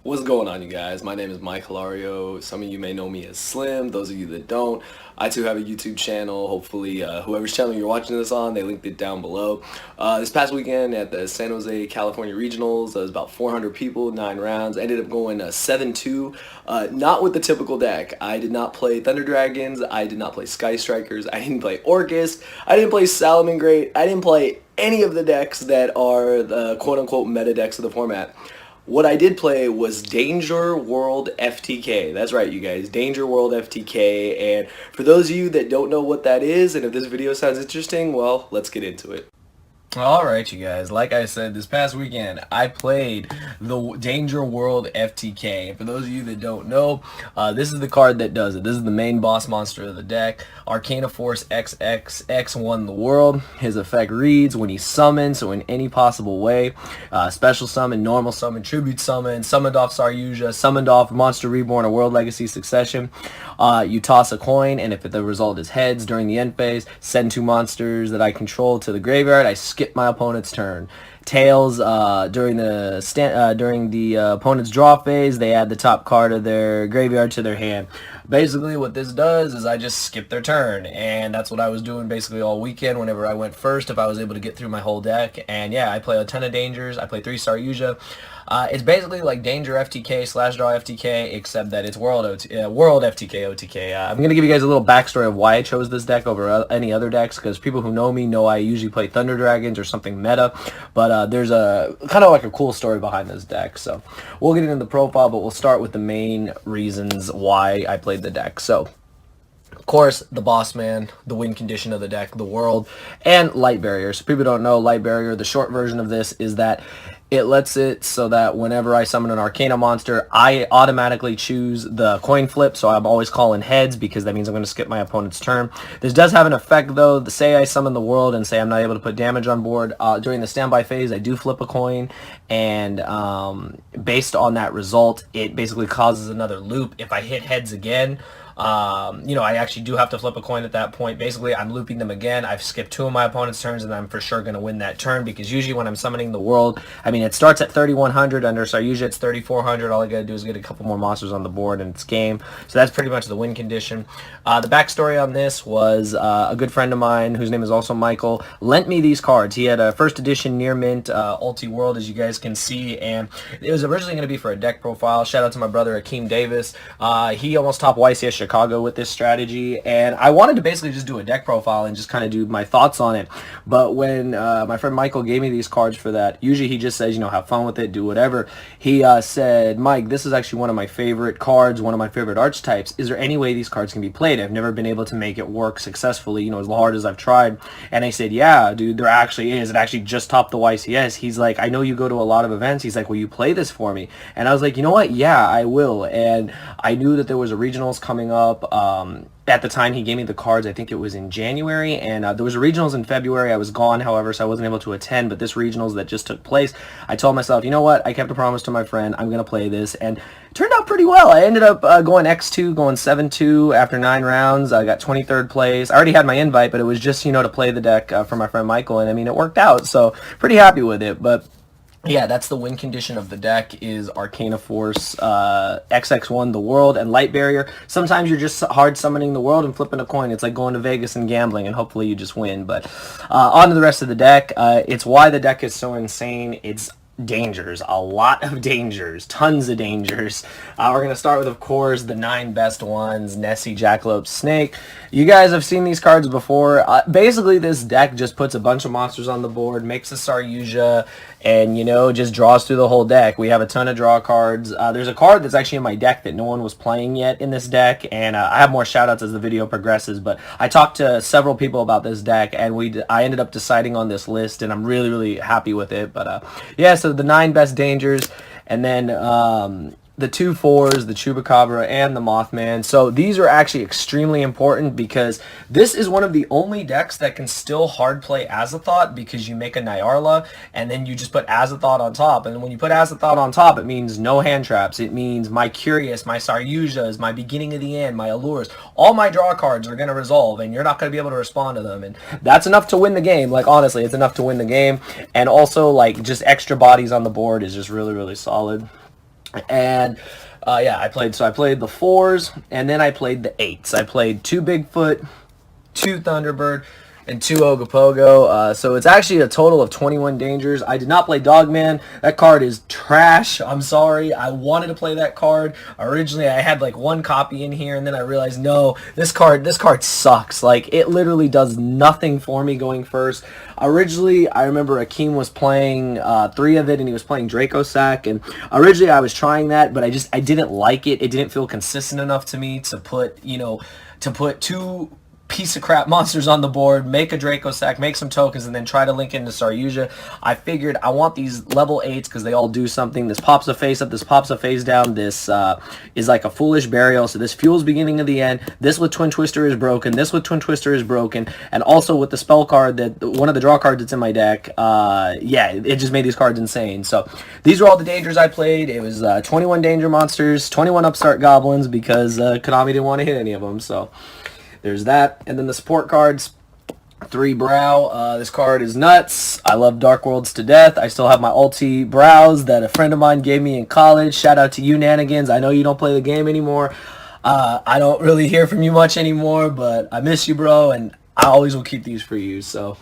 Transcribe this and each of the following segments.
What's going on, you guys? My name is Mike Hilario. Some of you may know me as Slim. Those of you that don't, I too have a YouTube channel. Hopefully, whoever's channel you're watching this on, they linked it down below. This past weekend at the San Jose, California Regionals, there was about 400 people, 9 rounds. I ended up going 7-2, not with the typical deck. I did not play Thunder Dragons. I did not play Sky Strikers. I didn't play Orcus. I didn't play Salamangreat. I didn't play any of the decks that are the quote-unquote meta decks of the format. What I did play was Danger World FTK. That's right, you guys. Danger World FTK. And for those of you that don't know what that is, and if this video sounds interesting, well, let's get into it. Alright, you guys, like I said, this past weekend I played the Danger World FTK. And for those of you that don't know, this is the card that does it. This is the main boss monster of the deck. Arcana Force XXX won the world. His effect reads when he's summoned, so in any possible way, special summon, normal summon, tribute summon, summoned off Yugioh, summoned off Monster Reborn or World Legacy Succession, you toss a coin, and if the result is heads during the end phase, send 2 monsters that I control to the graveyard. I skip my opponent's turn. Tails, during the opponent's draw phase, they add the top card of their graveyard to their hand. Basically, what this does is I just skip their turn, and that's what I was doing basically all weekend whenever I went first, if I was able to get through my whole deck. And yeah, I play a ton of Dangers. I play 3-star Yugioh. It's basically like Danger FTK / Draw FTK, except that it's World FTK OTK. I'm going to give you guys a little backstory of why I chose this deck over any other decks, because people who know me know I usually play Thunder Dragons or something meta, but there's a kind of like a cool story behind this deck. So we'll get into the profile, but we'll start with the main reasons why I played the deck. So of course, the boss man, the win condition of the deck, the world, and light barrier. So people don't know light barrier. The short version of this is that it lets it so that whenever I summon an Arcana monster, I automatically choose the coin flip, so I'm always calling heads because that means I'm going to skip my opponent's turn. This does have an effect, though. Say I summon the world and say I'm not able to put damage on board. During the standby phase, I do flip a coin, and based on that result, it basically causes another loop. If I hit heads again, I actually do have to flip a coin at that point. Basically, I'm looping them again. I've skipped 2 of my opponent's turns, and I'm for sure going to win that turn, because usually when I'm summoning the world, I mean, it starts at 3,100 under, so usually it's 3,400. All I got to do is get a couple more monsters on the board, and it's game. So that's pretty much the win condition. The backstory on this was a good friend of mine, whose name is also Michael, lent me these cards. He had a first edition near mint Ulti World, as you guys can see, and it was originally going to be for a deck profile. Shout out to my brother Akeem Davis. He almost topped YCS Chicago with this strategy, and I wanted to basically just do a deck profile and just kind of do my thoughts on it. But when my friend Michael gave me these cards for that, usually he just says, have fun with it, do whatever. He said, Mike, this is actually one of my favorite cards, one of my favorite archetypes. Is there any way these cards can be played? I've never been able to make it work successfully, as hard as I've tried. And I said, yeah, dude, there actually is. It actually just topped the YCS. He's like, I know you go to a lot of events. He's like, will you play this for me? And I was like, you know what? Yeah, I will. And I knew that there was a regionals coming up. At the time he gave me the cards, I think it was in January, and there was a regionals in February. I was gone, however, so I wasn't able to attend, but this regionals that just took place, I told myself, you know what, I kept a promise to my friend, I'm going to play this, and it turned out pretty well. I ended up going X2, going 7-2 after 9 rounds. I got 23rd place. I already had my invite, but it was just, to play the deck for my friend Michael, and I mean, it worked out, so pretty happy with it. But yeah, that's the win condition of the deck, is Arcana Force, XX1, the world, and Light Barrier. Sometimes you're just hard summoning the world and flipping a coin. It's like going to Vegas and gambling, and hopefully you just win. But on to the rest of the deck. It's why the deck is so insane. It's dangers, a lot of dangers, tons of dangers. We're going to start with, of course, the 9 best ones, Nessie, Jackalope, Snake. You guys have seen these cards before. Basically, this deck just puts a bunch of monsters on the board, makes a Yugioh, and, just draws through the whole deck. We have a ton of draw cards. There's a card that's actually in my deck that no one was playing yet in this deck, and I have more shoutouts as the video progresses, but I talked to several people about this deck, and I ended up deciding on this list, and I'm really, really happy with it. But, yeah, so the 9 best dangers, and then the 2 4s, the Chupacabra, and the Mothman. So these are actually extremely important, because this is one of the only decks that can still hard play Azathoth, because you make a Nyarla, and then you just put Azathoth on top. And when you put Azathoth on top, it means no hand traps. It means my Curious, my Yugiohs, my Beginning of the End, my Allures. All my draw cards are going to resolve, and you're not going to be able to respond to them. And that's enough to win the game. Like, honestly, it's enough to win the game. And also, like, just extra bodies on the board is just really, really solid. And yeah, I played the 4s, and then I played the 8s. I played 2 Bigfoot, 2 Thunderbird, and 2 Ogopogo. So it's actually a total of 21 dangers. I did not play Dogman. That card is trash. I'm sorry. I wanted to play that card. Originally, I had like 1 copy in here, and then I realized, no, this card sucks. Like, it literally does nothing for me going first. Originally, I remember Akeem was playing 3 of it, and he was playing Draco Sack, and originally I was trying that, but I didn't like it. It didn't feel consistent enough to me to put, to put 2 piece of crap monsters on the board, make a Draco Sack, make some tokens, and then try to link into Saryuja. I figured I want these level 8s because they all do something. This pops a face up, this pops a face down, this is like a Foolish Burial, so this fuels beginning of the end. This with Twin Twister is broken, this with Twin Twister is broken, and also with the spell card, that one of the draw cards that's in my deck, yeah, it just made these cards insane. So these were all the dangers I played. It was 21 danger monsters, 21 upstart goblins, because Konami didn't want to hit any of them, so there's that. And then the support cards, 3 Brow. This card is nuts. I love Dark Worlds to death. I still have my ulti Brows that a friend of mine gave me in college. Shout out to you, Nanigans. I know you don't play the game anymore. I don't really hear from you much anymore, but I miss you, bro, and I always will keep these for you. So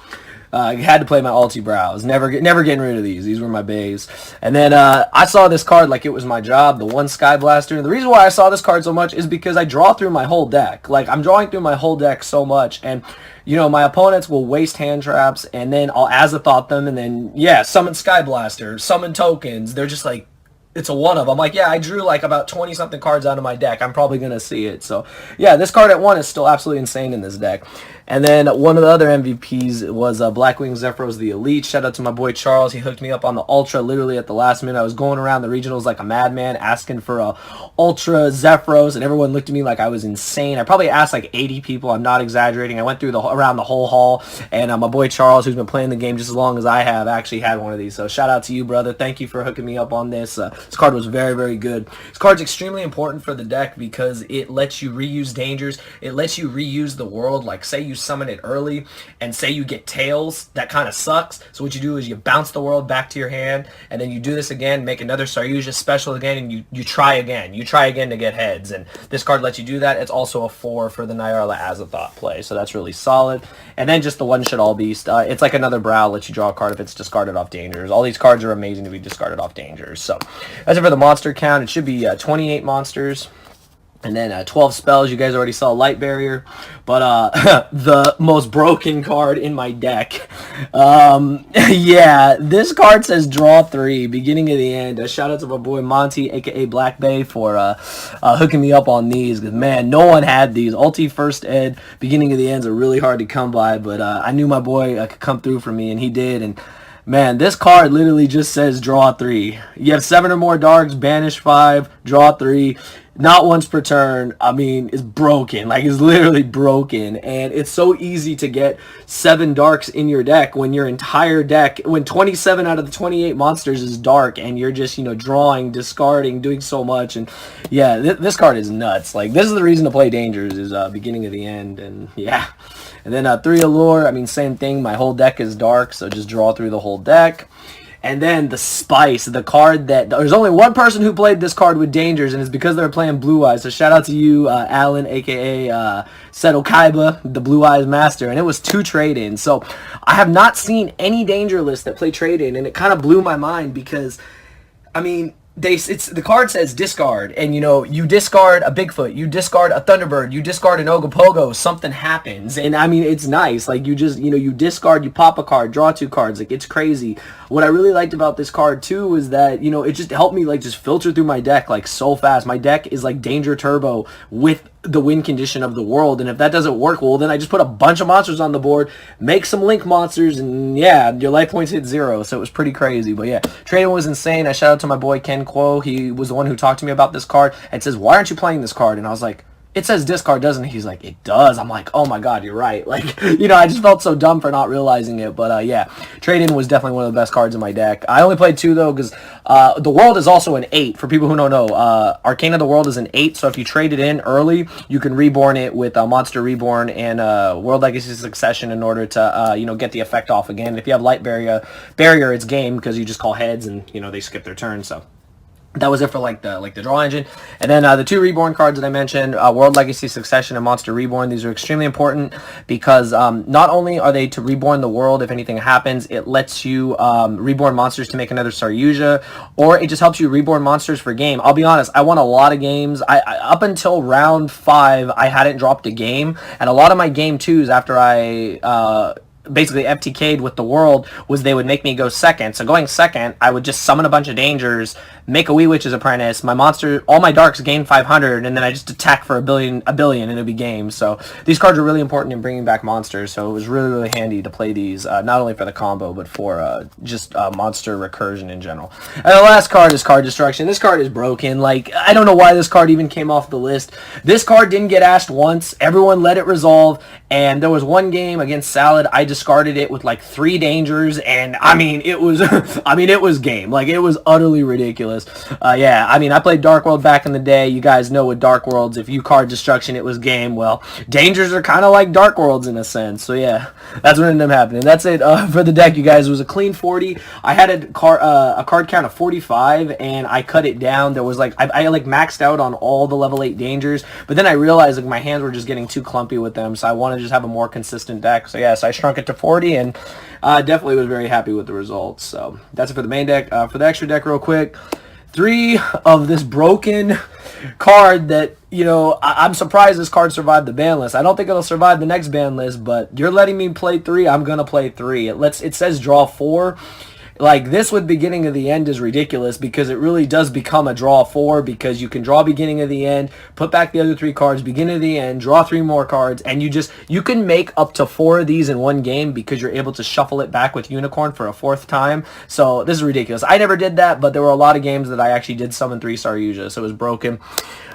I had to play my ulti Brows. Never getting rid of these. These were my bays. And then I saw this card like it was my job, the 1 Sky Blaster. The reason why I saw this card so much is because I draw through my whole deck. Like, I'm drawing through my whole deck so much, and my opponents will waste hand traps, and then I'll Azathoth them, and then, yeah, summon Sky Blaster, summon tokens. They're just like, it's a 1-of. I'm like, yeah, I drew like about 20-something cards out of my deck. I'm probably going to see it. So, yeah, this card at 1 is still absolutely insane in this deck. And then one of the other MVPs was Blackwing Zephyros the Elite. Shout out to my boy Charles. He hooked me up on the Ultra literally at the last minute. I was going around the regionals like a madman asking for a Ultra Zephyros, and everyone looked at me like I was insane. I probably asked like 80 people. I'm not exaggerating. I went through around the whole hall, and my boy Charles, who's been playing the game just as long as I have, actually had one of these. So shout out to you, brother. Thank you for hooking me up on this. This card was very, very good. This card's extremely important for the deck because it lets you reuse dangers. It lets you reuse the world. Like, say you summon it early, and say you get tails, that kind of sucks. So what you do is you bounce the world back to your hand, and then you do this again, make another Saryuja special again, and you try again. You try again to get heads, and this card lets you do that. It's also a 4 for the Nyarla Azathoth play, so that's really solid. And then just the One-Shot All Beast. It's like another Brow, lets you draw a card if it's discarded off dangers. All these cards are amazing to be discarded off dangers. So that's it for the monster count. It should be 28 monsters. And then 12 spells. You guys already saw Light Barrier. But the most broken card in my deck. Yeah, this card says draw 3, beginning of the end. Shout out to my boy Monty, a.k.a. Black Bay, for hooking me up on these. Because, man, no one had these. Ulti First Ed, beginning of the ends are really hard to come by. But I knew my boy could come through for me, and he did. And man, this card literally just says draw 3. You have 7 or more darks, banish 5, draw 3. Not once per turn. I mean, it's broken. Like, it's literally broken. And it's so easy to get 7 darks in your deck when your entire deck, when 27 out of the 28 monsters is dark, and you're just, drawing, discarding, doing so much. And yeah, this card is nuts. Like, this is the reason to play Dangers, is beginning of the end. And yeah. And then 3 Allure, I mean, same thing. My whole deck is dark, so just draw through the whole deck. And then the Spice, the card that... There's only one person who played this card with Dangers, and it's because they were playing Blue Eyes. So shout out to you, Alan, a.k.a. Seto Kaiba, the Blue Eyes Master. And it was 2 trade-ins. So I have not seen any Danger list that play trade-in, and it kind of blew my mind because, I mean... the card says discard, and you discard a Bigfoot, you discard a Thunderbird, you discard an Ogopogo, something happens. And I mean, it's nice. Like, you just you discard, you pop a card, draw 2 cards. Like, it's crazy. What I really liked about this card too is that it just helped me like just filter through my deck like so fast. My deck is like Danger Turbo with the win condition of the world, and if that doesn't work, well, then I just put a bunch of monsters on the board, make some link monsters, and yeah, your life points hit 0. So it was pretty crazy. But yeah, trading was insane. I shout out to my boy Ken Quo. He was the one who talked to me about this card and says, why aren't you playing this card? And I was like, it says discard, doesn't it? He's like, it does. I'm like, oh my god, you're right. Like, I just felt so dumb for not realizing it. But yeah, trade-in was definitely one of the best cards in my deck. I only played 2 though, because the world is also an 8. For people who don't know, Arcane of the World is an 8. So if you trade it in early, you can reborn it with Monster Reborn and World Legacy Succession in order to get the effect off again. If you have Light Barrier, it's game, because you just call heads and they skip their turn. So That was it for like the draw engine. And then the 2 reborn cards that I mentioned, World Legacy Succession and Monster Reborn. These are extremely important because not only are they to reborn the world if anything happens, it lets you reborn monsters to make another Yugioh, or it just helps you reborn monsters for game. I'll be honest, I won a lot of games. I up until round 5, I hadn't dropped a game, and a lot of my game 2s after I basically FTK'd with the world was they would make me go second. So going second, I would just summon a bunch of dangers, make a Wee Witch's Apprentice, my monster, all my darks gain 500, and then I just attack for a billion, and it'll be game. So these cards are really important in bringing back monsters. So it was really, really handy to play these, not only for the combo, but for just monster recursion in general. And the last card is Card Destruction. This card is broken. Like, I don't know why this card even came off the list. This card didn't get asked once. Everyone let it resolve, and there was one game against Salad. I discarded it with like 3 dangers, and I mean, it was, it was game. Like, it was utterly ridiculous. Yeah, I mean, I played Dark World back in the day. You guys know with Dark Worlds, if you card Destruction, it was game. Well, dangers are kind of like Dark Worlds in a sense. So yeah, that's what ended up happening. That's it for the deck, you guys. It was a clean 40. I had a card count of 45, and I cut it down. There was like, I like maxed out on all the level 8 dangers, but then I realized like my hands were just getting too clumpy with them, so I wanted to just have a more consistent deck. So yeah, so I shrunk it to 40, and definitely was very happy with the results. So that's it for the main deck. For the extra deck real quick, 3 of this broken card that, you know, I'm surprised this card survived the ban list. I don't think it'll survive the next ban list, but you're letting me play 3, I'm going to play 3. It says draw 4. Like, this with beginning of the end is ridiculous because it really does become a draw 4 because you can draw beginning of the end, put back the other 3 cards, beginning of the end, draw 3 more cards, and you can make up to 4 of these in one game because you're able to shuffle it back with Unicorn for a 4th time. So this is ridiculous. I never did that, but there were a lot of games that I actually did summon 3-star Yugioh, so it was broken.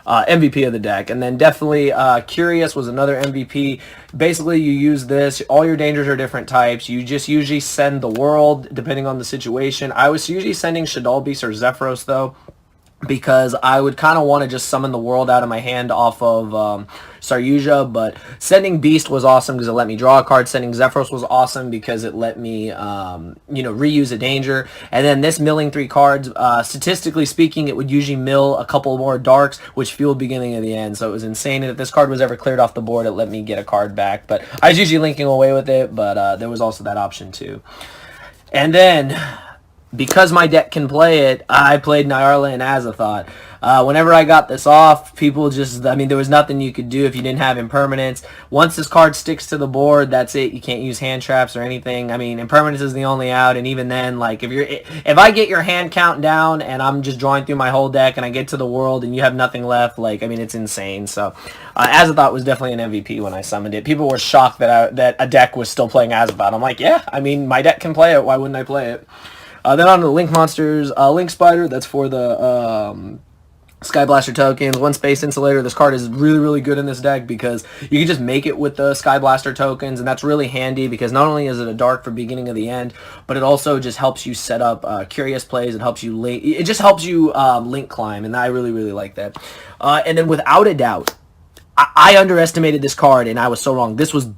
MVP of the deck. And then definitely Curious was another MVP. Basically, you use this. All your dangers are different types. You just usually send the world, depending on the situation. I was usually sending Shaddoll Beast or Zephyros, though, because I would kind of want to just summon the world out of my hand off of Yugioh, but sending Beast was awesome because it let me draw a card. Sending Zephyros was awesome because it let me, reuse a danger. And then this milling 3 cards, statistically speaking, it would usually mill a couple more darks, which fueled beginning of the end. So it was insane. And if this card was ever cleared off the board, it let me get a card back. But I was usually linking away with it, but there was also that option too. And then, because my deck can play it, I played Nyarla and Azathoth. Whenever I got this off, people just, there was nothing you could do if you didn't have Impermanence. Once this card sticks to the board, that's it. You can't use hand traps or anything. Impermanence is the only out, and even then, like, if I get your hand count down and I'm just drawing through my whole deck and I get to the world and you have nothing left, like, it's insane. So, Azathoth was definitely an MVP when I summoned it. People were shocked that a deck was still playing Azathoth. I'm like, yeah, my deck can play it. Why wouldn't I play it? Then on to the Link monsters, Link Spider, that's for the Sky Blaster tokens. 1 Space Insulator. This card is really, really good in this deck because you can just make it with the Sky Blaster tokens, and that's really handy because not only is it a dark for beginning of the end, but it also just helps you set up curious plays. It helps you link. It just helps you link climb, and I really, really like that. And then without a doubt, I underestimated this card, and I was so wrong. This was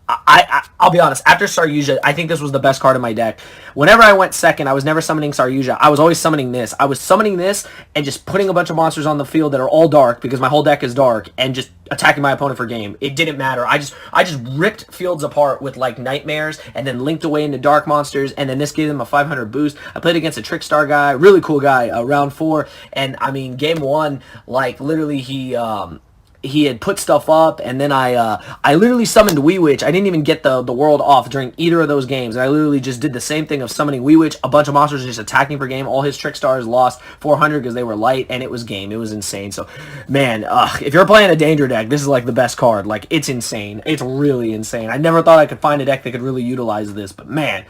I'll be honest, after Yugioh, I think this was the best card in my deck. Whenever I went second, I was never summoning Yugioh. I was always summoning this. I was summoning this and just putting a bunch of monsters on the field that are all dark because my whole deck is dark and just attacking my opponent for game. It didn't matter. I just ripped fields apart with like nightmares and then linked away into dark monsters, and then this gave them a 500 boost. I played against a Trickstar guy, really cool guy, round 4, and game 1, like literally he had put stuff up, and then I literally summoned Wee Witch. I didn't even get the world off during either of those games. I literally just did the same thing of summoning Wee Witch, a bunch of monsters just attacking for game. All his Trickstars lost 400 because they were light, and it was game. It was insane. So, man, if you're playing a Danger deck, this is like the best card. Like, it's insane. It's really insane. I never thought I could find a deck that could really utilize this, but man,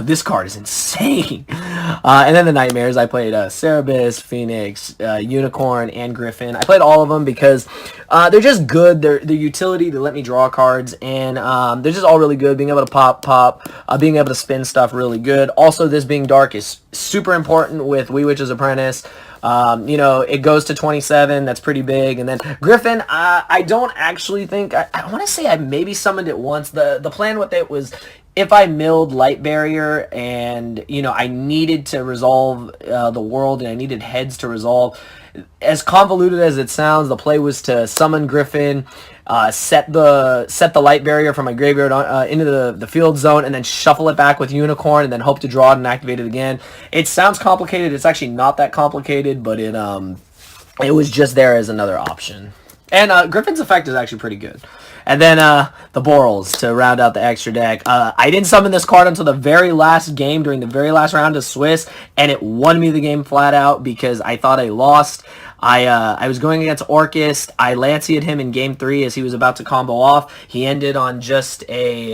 this card is insane. And then the Nightmares, I played Cerebus, Phoenix, Unicorn, and Griffin. I played all of them because they're just good. They're utility. They let me draw cards, and they're just all really good. Being able to pop, being able to spin stuff really good. Also, this being dark is super important with Wee Witch's Apprentice. It goes to 27. That's pretty big. And then Griffin, I don't actually think, I want to say I maybe summoned it once. The plan with it was if I milled Light Barrier and, I needed to resolve the world and I needed heads to resolve, as convoluted as it sounds, the play was to summon Griffin, set the Light Barrier from my graveyard into the field zone, and then shuffle it back with Unicorn, and then hope to draw it and activate it again. It sounds complicated. It's actually not that complicated, but it was just there as another option. And Griffin's effect is actually pretty good. And then the Borals to round out the extra deck. I didn't summon this card until the very last game during the very last round of Swiss, and it won me the game flat out because I thought I lost. I was going against Orcust. I Lancia'd him in game 3 as he was about to combo off. He ended on just a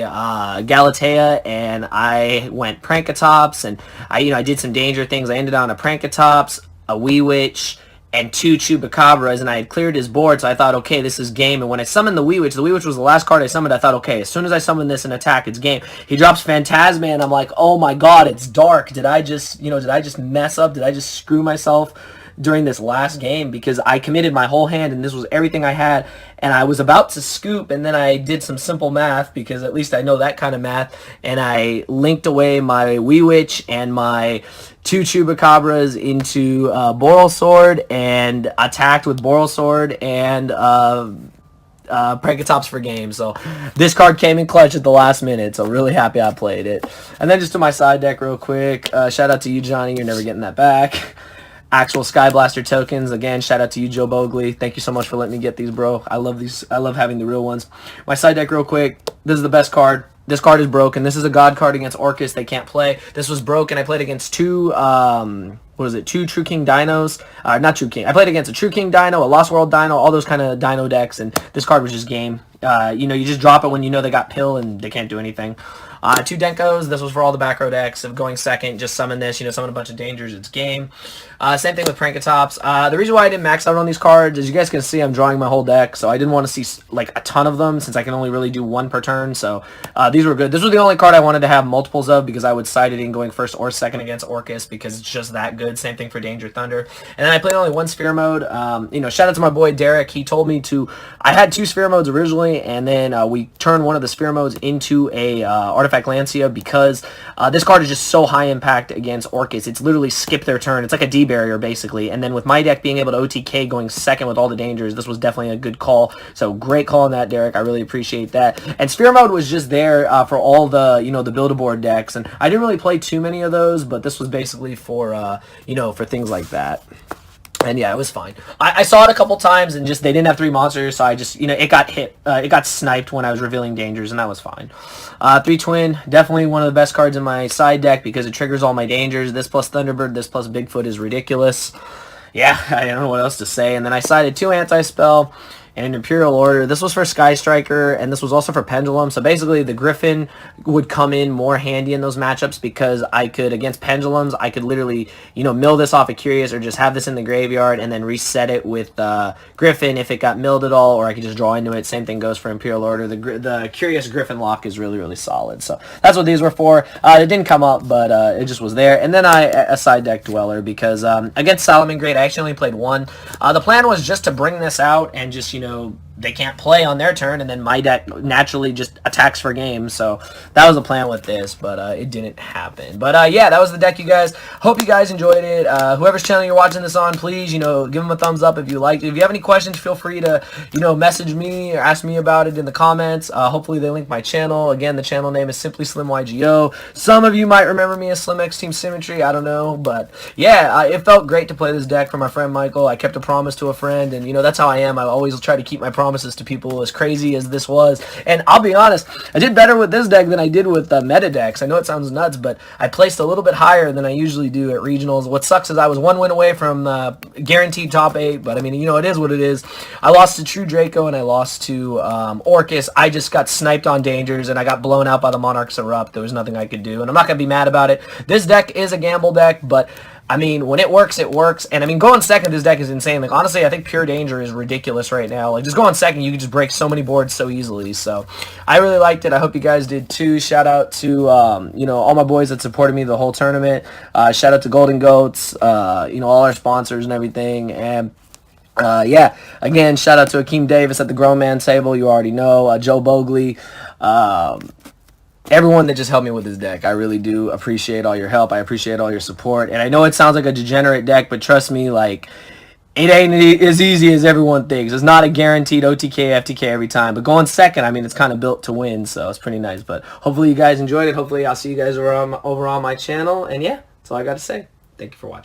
Galatea, and I went Prankatops, and I did some danger things. I ended on a Prankatops, a Wee Witch, and 2 Chupacabras, and I had cleared his board, so I thought, okay, this is game. And when I summoned the Wee Witch was the last card I summoned. I thought, okay, as soon as I summon this and attack, it's game. He drops Phantasma, and I'm like, oh my god, it's dark. Did I just mess up? Did I just screw myself during this last game? Because I committed my whole hand, and this was everything I had, and I was about to scoop, and then I did some simple math, because at least I know that kind of math, and I linked away my Wee Witch and my 2 Chupacabras into Boral Sword, and attacked with Boral Sword and Prankatops for game. So this card came in clutch at the last minute, so really happy I played it. And then just to my side deck real quick, shout out to you, Johnny, you're never getting that back. Actual Sky Blaster tokens. Again, shout out to you, Joe Bogley. Thank you so much for letting me get these, bro. I love these. I love having the real ones. My side deck real quick. This is the best card. This card is broken. This is a god card against Orcust. They can't play. This was broken. I played against two True King Dinos. Not True King. I played against a True King Dino, a Lost World Dino, all those kind of Dino decks, and this card was just game. You just drop it when you know they got Pill and they can't do anything. 2 Denkos. This was for all the back row decks. Of going second, just summon this. Summon a bunch of dangers. It's game. Same thing with Prankatops. The reason why I didn't max out on these cards, as you guys can see, I'm drawing my whole deck, so I didn't want to see like a ton of them since I can only really do 1 per turn. So these were good. This was the only card I wanted to have multiples of because I would side it in going first or second against Orcust because it's just that good. Same thing for Danger Thunder. And then I played only 1 sphere mode. Shout out to my boy Derek. He told me to. I had 2 sphere modes originally, and then we turned one of the sphere modes into a Artifact Lancia because this card is just so high impact against Orcust. It's literally skip their turn. It's like a D barrier basically. And then with my deck being able to OTK going second with all the dangers, this was definitely a good call. So great call on that, Derek. I really appreciate that. And sphere mode was just there for all the the Build-A-Board decks, and I didn't really play too many of those, but this was basically for for things like that. And yeah, it was fine. I saw it a couple times, and just they didn't have 3 monsters, so I just it got hit. It got sniped when I was revealing dangers, and that was fine. 3 Twin, definitely one of the best cards in my side deck because it triggers all my dangers. This plus Thunderbird, this plus Bigfoot is ridiculous. Yeah, I don't know what else to say. And then I sided 2 Anti-Spell and an Imperial Order. This was for Sky Striker, and this was also for Pendulum. So basically, the Griffin would come in more handy in those matchups because I could, against Pendulums, I could literally, mill this off of Curious or just have this in the graveyard and then reset it with Griffin if it got milled at all, or I could just draw into it. Same thing goes for Imperial Order. The Curious Griffin lock is really, really solid. So that's what these were for. It didn't come up, but it just was there. And then a side deck Dweller because against Salamangreat, I actually only played 1. The plan was just to bring this out and just, they can't play on their turn, and then my deck naturally just attacks for games. So that was the plan with this, but it didn't happen. But yeah, that was the deck, you guys. Hope you guys enjoyed it. Whoever's channel you're watching this on, please, give them a thumbs up if you liked it. If you have any questions, feel free to, message me or ask me about it in the comments. Hopefully they link my channel. Again, the channel name is Simply Slim Yugioh. Some of you might remember me as Slim X Team Symmetry. I don't know, but yeah, it felt great to play this deck for my friend Michael. I kept a promise to a friend, and that's how I am. I always try to keep my promises to people, as crazy as this was. And I'll be honest, I did better with this deck than I did with meta decks. I know it sounds nuts, but I placed a little bit higher than I usually do at regionals. What sucks is I was 1 win away from guaranteed top 8, but I mean, it is what it is. I lost to True Draco and I lost to Orcust. I just got sniped on dangers and I got blown out by the Monarchs Erupt. There was nothing I could do, and I'm not going to be mad about it. This deck is a gamble deck, but I mean, when it works, it works. And I mean, going second, this deck is insane. Like, honestly, I think Pure Danger is ridiculous right now. Like, just going second, you can just break so many boards so easily. So, I really liked it. I hope you guys did too. Shout out to, all my boys that supported me the whole tournament. Shout out to Golden Goats, all our sponsors and everything. And yeah, again, shout out to Akeem Davis at the Grown Man Table. You already know. Joe Bogley. everyone that just helped me with this deck. I really do appreciate all your help. I appreciate all your support. And I know it sounds like a degenerate deck, but trust me, like, it ain't as easy as everyone thinks. It's not a guaranteed OTK, FTK every time. But going second, I mean, it's kind of built to win, so it's pretty nice. But hopefully you guys enjoyed it. Hopefully I'll see you guys over on my channel. And yeah, that's all I got to say. Thank you for watching.